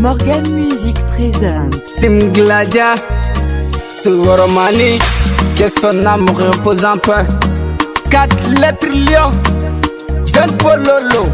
Morgan Music présente Tim Gladia, Souromani, que son amour repose un peu. 4 lettres lion, jeune Pololo.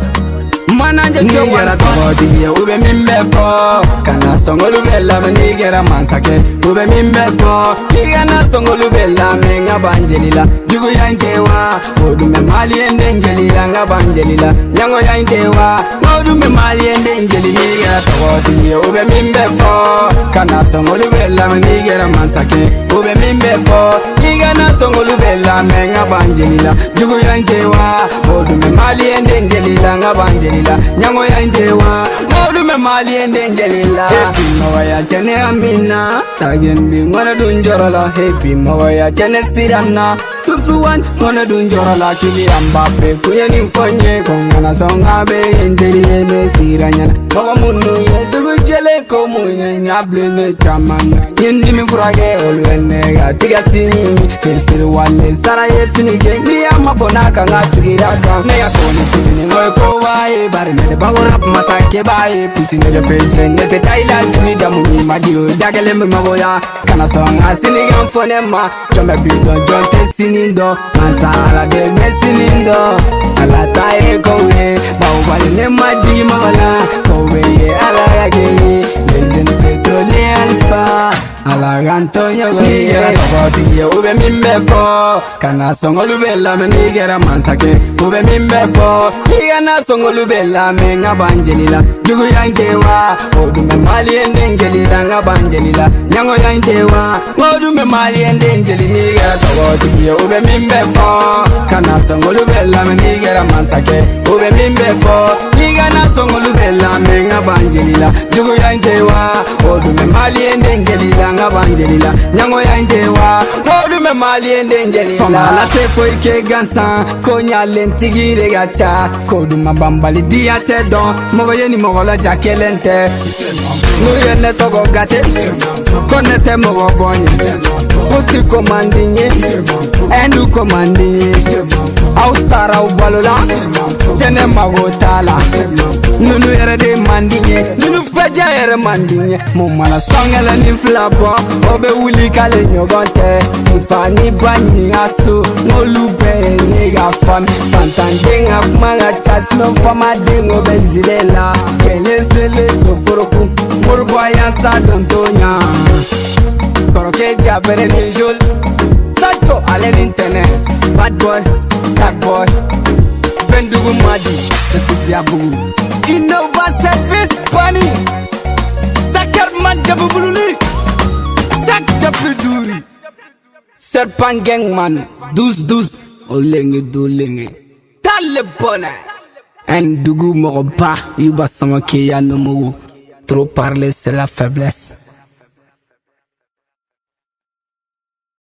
Mananja Jawara Todi, Ube Mimbefo, Kana Songolubella, Manigera Mansake, Ube Mimbefo, Igana Songolubella, Menga Bangelila, Jugu Yankewa, Odume Mali and Angelila, Bangelila, Yango Yankewa, Odume Mali and Angelila, Todi, Ube Mimbefo, Kana Songolubella, Manigera Mansake, Ube Mimbefo, Igana Songolubella, Menga Bangelila, Jugu Yankewa, Odume Mali and Angelila, Bangelila. Nyango ya njewa, modu me mali ende njelila. Happy mawaya chene amina, tagembi ngwana dunjorola. Happy mawaya chene sirana, subsuwan ngwana dunjorola. Kili ambape kuye nimfonye, kongana songa be njeli ene siranyana. Mawa munu ye dugu chele komunye, nyable ne chamana. Nyindi mifurage oluenega, tiga sinimi, felsiri wale sara ye finije. Niya mabonaka nga sigiraka, neya kone fitini ngoye kowae. Nede bago rap masake bae pusi nede peche nede taila tuni damu ni madio dagele me magoya kana songa sinigam fonema chombe bido jonte sinindo mansara de mesinindo ala tae kowe bawo bale ne maji mala kowe ye ala yage legend petrole alfa ala gantonya go nigera toboti ye ube mimbefo kana songolubella me nigera mansake ube mimbefo igana songolubella me ngabangelila jugu yankewa odume mali endengelila ngabangelila nyango yankewa odume mali endengeli nigera toboti ye ube mimbefo kana songolubella me nigera mansake ube mimbefo igana songolubella me ngabangelila jugu yankewa odume mali endengelila ngabangelila nyango yankewa odume mali endengelila fama te foike gansa konya lentigire gacha koduma bambali diate don mogo yeni mogo la jakelente nuyene togo gate konete mogo bonye pusti komandinye endu komandinye austara ubalola tene mago tala nunu yere de mandinye nunu feja yere mandinye mumana songela ni flabo obe wuli kale nyogonte tifani banyi asu ngolube nega fan fantandenga manga chat no fama dengo benzilela kelesele soforoku murboya sa dontonya koroke jabere ni jol sato ale internet bad boy sad boy bendugu madi sesiabu Innova service pani sakar man jabu bululi sak jabu duri serpang gang man dus olenge dolenge talebona en dugu mogo ba yuba sama ke ya no mogo trop parler c'est la faiblesse.